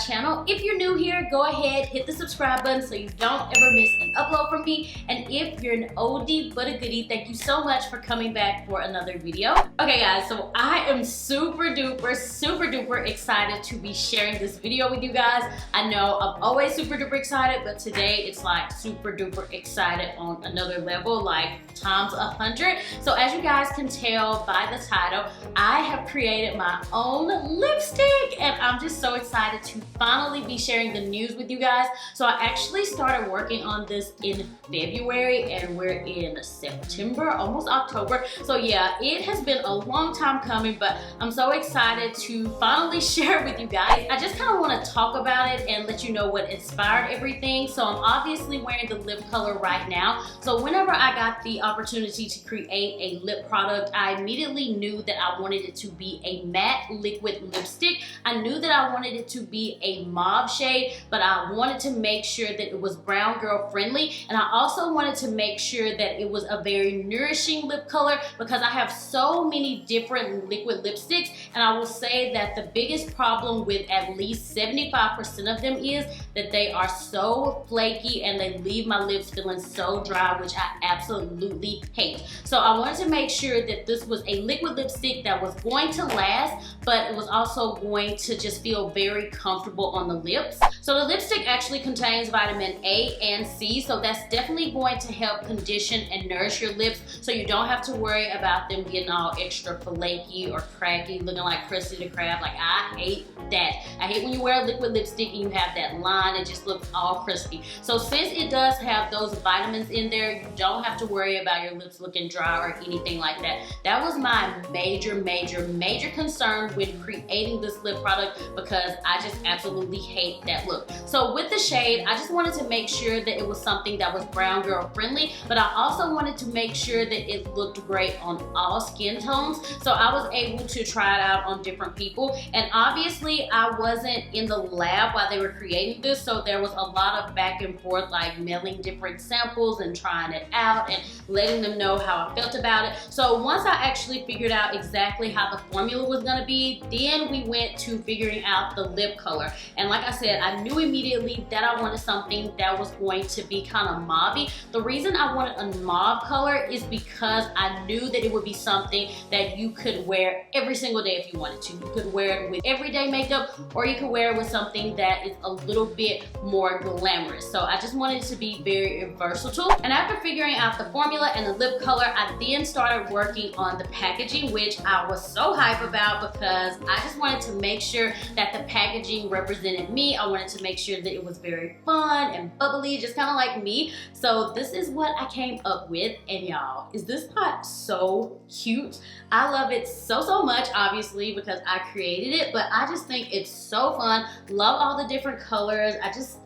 channel. If you're new here, go ahead, hit the subscribe button so you don't ever miss an upload from me. And if you're an oldie but a goodie, thank you so much for coming back for another video. Okay guys, so I am super duper excited to be sharing this video with you guys. I know I'm always super duper excited, but today it's like super duper excited on another level, like times 100. So as you guys can tell by the title, I have created my own lipstick and I'm just so excited to finally be sharing the news with you guys. So I actually started working on this in February and we're in September, almost October. So yeah, it has been a long time coming, but I'm so excited to finally share it with you guys. I just kind of want to talk about it and let you know what inspired everything. So I'm obviously wearing the lip color right now. So whenever I got the opportunity to create a lip product, I immediately knew that I wanted it to be a matte liquid lipstick. I knew that I wanted it to be a mauve shade, but I wanted to make sure that it was brown girl friendly, and I also wanted to make sure that it was a very nourishing lip color because I have so many different liquid lipsticks, and I will say that the biggest problem with at least 75% of them is that they are so flaky and they leave my lips feeling so dry, which I absolutely hate. So I wanted to make sure that this was a liquid lipstick that was going to last, but it was also going to just feel very comfortable on the lips. So the lipstick actually contains vitamin A and C, so that's definitely going to help condition and nourish your lips so you don't have to worry about them getting all extra flaky or cracky, looking like Krusty the Krab. Like, I hate that. I hate when you wear a liquid lipstick and you have that line, it just looks all crispy. So since it does have those vitamins in there, you don't have to worry about your lips looking dry or anything like that. That was my major concern with creating this lip product because I just absolutely hate that look. So with the shade, I just wanted to make sure that it was something that was brown girl friendly, but I also wanted to make sure that it looked great on all skin tones. So I was able to try it out on different people, and obviously I wasn't in the lab while they were creating this, so there was a lot of back and forth, like mailing different samples and trying it out and letting them know how I felt about it. So once I actually figured out exactly how the formula was gonna be, then we went to figuring out the lip color. And like I said, I knew immediately that I wanted something that was going to be kind of mauve-y. The reason I wanted a mauve color is because I knew that it would be something that you could wear every single day if you wanted to. You could wear it with everyday makeup, or you could wear it with something that is a little bit more glamorous. So I just wanted it to be very versatile. And after figuring out the formula and the lip color, I then started working on the packaging, which I was so hype about because I just wanted to make sure that the packaging represented me. I wanted to make sure that it was very fun and bubbly, just kind of like me. So this is what I came up with, and y'all, is this not so cute? I love it so much, obviously, because I created it, but I just think it's so fun. Love all the different colors.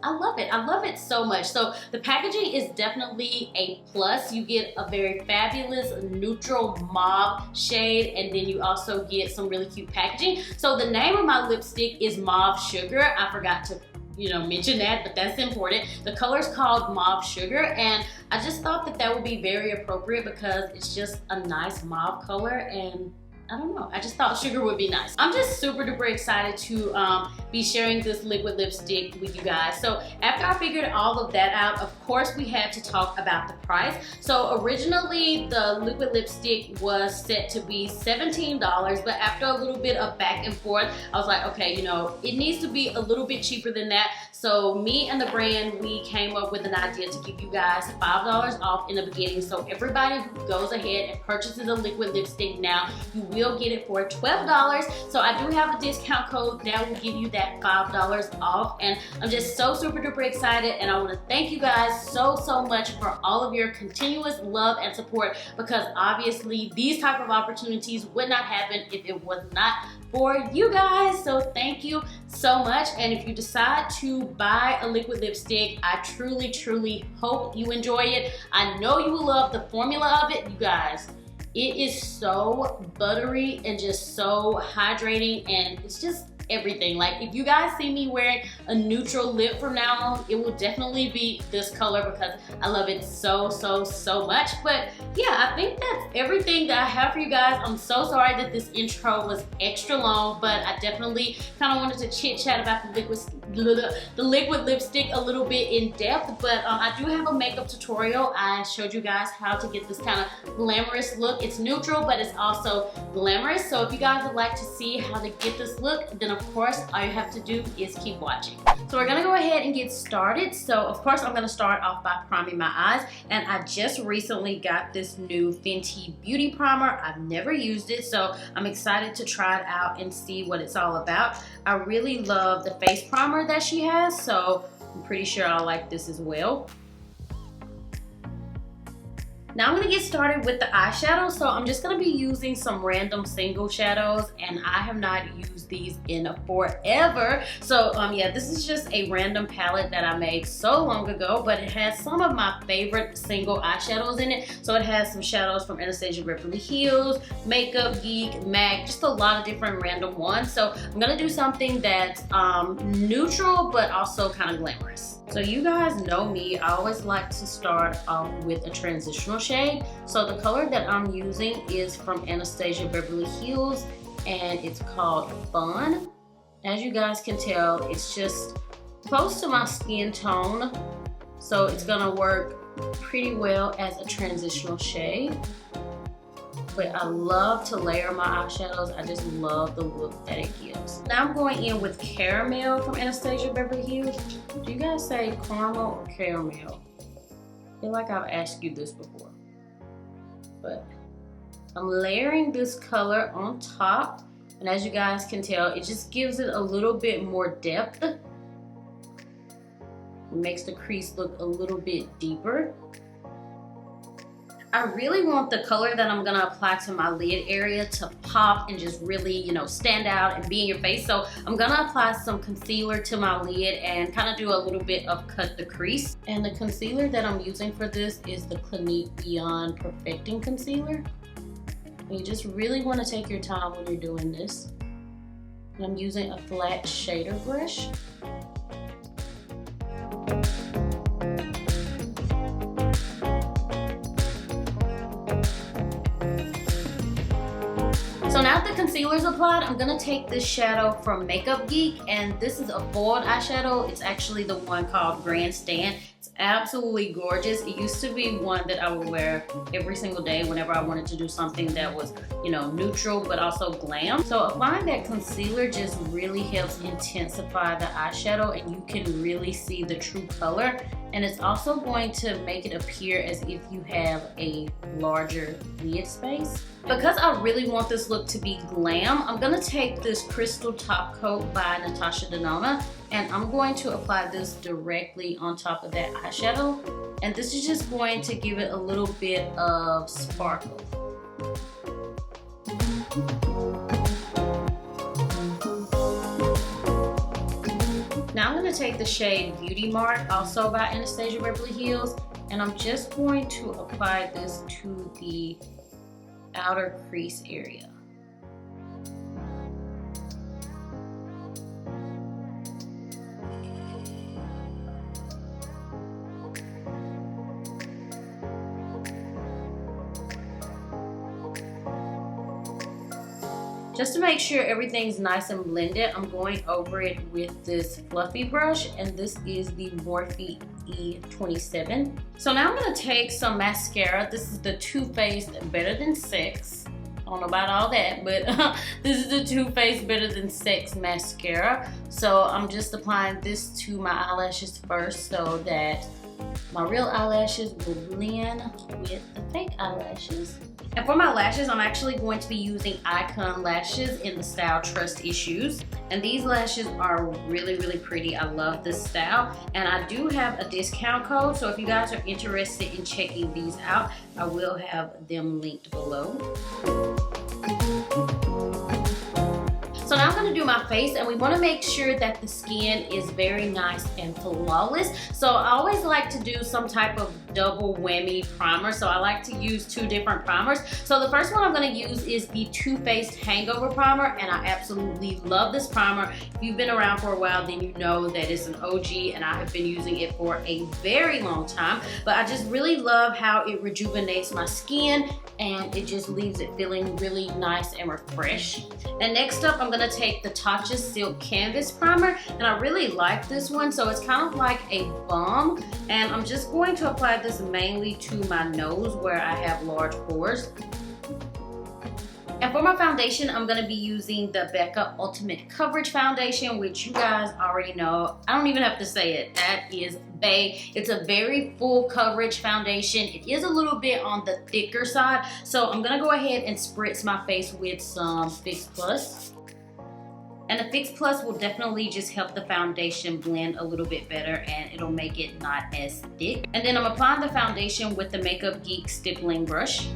I love it. I love it so much. So the packaging is definitely a plus. You get a very fabulous neutral mauve shade, and then you also get some really cute packaging. So the name of my lipstick is Mauve Sugar. I forgot to mention that, but that's important. The color is called Mauve Sugar, and I just thought that that would be very appropriate because it's just a nice mauve color, and I don't know, I just thought sugar would be nice. I'm just super duper excited to be sharing this liquid lipstick with you guys. So after I figured all of that out, of course we had to talk about the price. So originally the liquid lipstick was set to be $17, but after a little bit of back and forth, I was like, okay, it needs to be a little bit cheaper than that. So me and the brand, we came up with an idea to give you guys $5 off in the beginning. So everybody who goes ahead and purchases a liquid lipstick now, you will get it for $12. So I do have a discount code that will give you that $5 off, and I'm just so super duper excited, and I want to thank you guys so much for all of your continuous love and support, because obviously these type of opportunities would not happen if it was not for you guys. So thank you so much. And if you decide to buy a liquid lipstick, I truly hope you enjoy it. I know you will love the formula of it, you guys. It is so buttery and just so hydrating, and it's just everything. Like, if you guys see me wearing a neutral lip from now on, it will definitely be this color because I love it so much. But yeah, I think that's everything that I have for you guys. I'm so sorry that this intro was extra long, but I definitely kind of wanted to chit chat about the liquid lipstick a little bit in depth, but I do have a makeup tutorial. I showed you guys how to get this kind of glamorous look. It's neutral, but it's also glamorous. So if you guys would like to see how to get this look, then of course all you have to do is keep watching. So we're gonna go ahead and get started. So of course I'm gonna start off by priming my eyes, and I just recently got this new Fenty Beauty Primer. I've never used it, so I'm excited to try it out and see what it's all about. I really love the face primer that she has, so I'm pretty sure I'll like this as well. Now I'm gonna get started with the eyeshadow. So I'm just gonna be using some random single shadows, and I have not used these in forever. So yeah, this is just a random palette that I made so long ago, but it has some of my favorite single eyeshadows in it. So it has some shadows from Anastasia Beverly Hills, Makeup, Geek, MAC, just a lot of different random ones. So I'm gonna do something that's neutral, but also kind of glamorous. So you guys know me, I always like to start off with a transitional shade. So the color that I'm using is from Anastasia Beverly Hills, and it's called Fun. As you guys can tell, it's just close to my skin tone, so it's gonna work pretty well as a transitional shade. But I love to layer my eyeshadows. I just love the look that it gives. Now I'm going in with Caramel from Anastasia Beverly Hills. Do you guys say caramel or caramel? I feel like I've asked you this before. But I'm layering this color on top. And as you guys can tell, it just gives it a little bit more depth. It makes the crease look a little bit deeper. I really want the color that I'm gonna apply to my lid area to pop and just really, you know, stand out and be in your face. So I'm gonna apply some concealer to my lid and kind of do a little bit of cut the crease. And the concealer that I'm using for this is the Clinique Beyond Perfecting Concealer. And you just really want to take your time when you're doing this. And I'm using a flat shader brush. So now that the concealer is applied, I'm gonna take this shadow from Makeup Geek, and this is a foiled eyeshadow. It's actually the one called Grandstand. It's absolutely gorgeous. It used to be one that I would wear every single day whenever I wanted to do something that was, you know, neutral but also glam. So applying that concealer just really helps intensify the eyeshadow, and you can really see the true color. And it's also going to make it appear as if you have a larger lid space. Because I really want this look to be glam, I'm gonna take this Crystal Top Coat by Natasha Denona, and I'm going to apply this directly on top of that eyeshadow. And this is just going to give it a little bit of sparkle. Now I'm going to take the shade Beauty Mark, also by Anastasia Beverly Hills, and I'm just going to apply this to the outer crease area. Just to make sure everything's nice and blended, I'm going over it with this fluffy brush, and this is the Morphe E27. So now I'm gonna take some mascara. This is the Too Faced Better Than Sex. I don't know about all that, but this is the Too Faced Better Than Sex mascara. So I'm just applying this to my eyelashes first so that my real eyelashes will blend with the fake eyelashes. And for my lashes, I'm actually going to be using Icon lashes in the style Trust Issues. And these lashes are really, really pretty. I love this style. And I do have a discount code, so if you guys are interested in checking these out, I will have them linked below. So now I'm gonna do my face, and we wanna make sure that the skin is very nice and flawless. So I always like to do some type of double whammy primer. So I like to use two different primers. So the first one I'm gonna use is the Too Faced Hangover Primer, and I absolutely love this primer. If you've been around for a while, then you know that it's an OG, and I have been using it for a very long time. But I just really love how it rejuvenates my skin, and it just leaves it feeling really nice and refreshed. And next up, I'm gonna take the Tatcha Silk Canvas Primer, and I really like this one. So it's kind of like a balm, and I'm just going to apply this mainly to my nose where I have large pores. And for my foundation, I'm going to be using the Becca Ultimate Coverage Foundation, which you guys already know. I don't even have to say it. That is Beige. It's a very full coverage foundation. It is a little bit on the thicker side. So I'm going to go ahead and spritz my face with some Fix Plus. And the Fix Plus will definitely just help the foundation blend a little bit better, and it'll make it not as thick. And then I'm applying the foundation with the Makeup Geek stippling brush.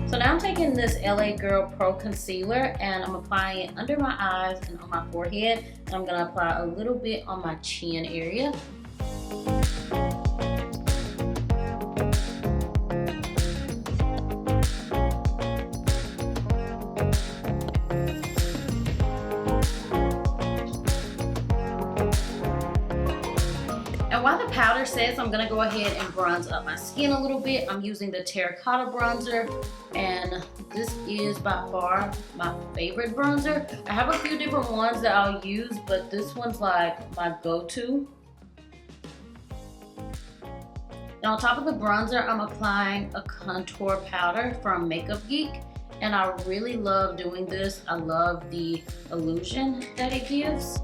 So now I'm taking this LA Girl Pro Concealer and I'm applying it under my eyes and on my forehead. And I'm gonna apply a little bit on my chin area. And while the powder sets, I'm gonna go ahead and bronze up my skin a little bit. I'm using the Terracotta bronzer, and this is by far my favorite bronzer. I have a few different ones that I'll use, but this one's like my go-to. Now on top of the bronzer, I'm applying a contour powder from Makeup Geek, and I really love doing this. I love the illusion that it gives.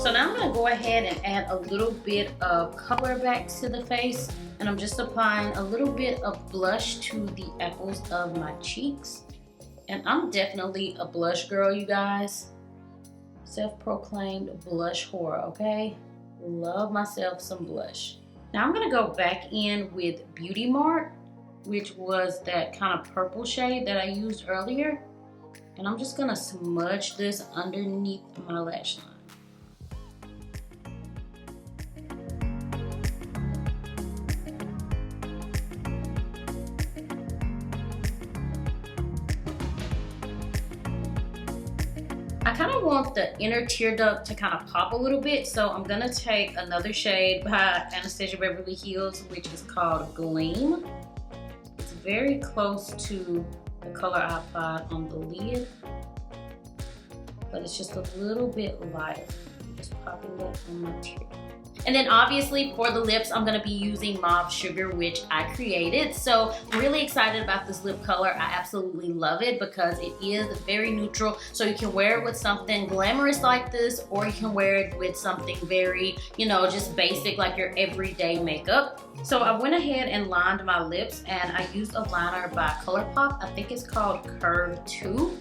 So now I'm going to go ahead and add a little bit of color back to the face, and I'm just applying a little bit of blush to the apples of my cheeks. And I'm definitely a blush girl, you guys. Self-proclaimed blush whore, okay? Love myself some blush. Now I'm going to go back in with Beauty Mark, which was that kind of purple shade that I used earlier. And I'm just going to smudge this underneath my lash line. I kind of want the inner tear duct to kind of pop a little bit, so I'm going to take another shade by Anastasia Beverly Hills, which is called Glam. It's very close to the color I applied on the lid, but it's just a little bit lighter. I'm just popping that on my tear. And then obviously for the lips, I'm gonna be using Mauve Sugar, which I created. So I'm really excited about this lip color. I absolutely love it because it is very neutral. So you can wear it with something glamorous like this, or you can wear it with something very, you know, just basic like your everyday makeup. So I went ahead and lined my lips, and I used a liner by ColourPop. I think it's called Curve 2.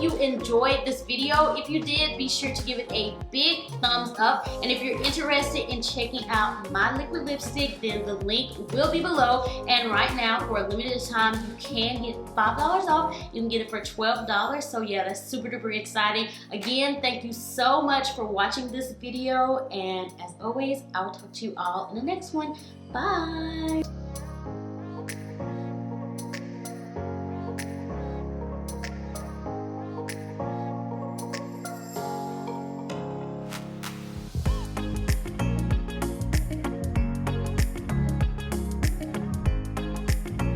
You enjoyed this video. If you did, be sure to give it a big thumbs up, and if you're interested in checking out my liquid lipstick, then the link will be below. And right now, for a limited time, you can get $5 off. You can get it for $12. So yeah, that's super duper exciting. Again, thank you so much for watching this video, and as always, I will talk to you all in the next one. Bye.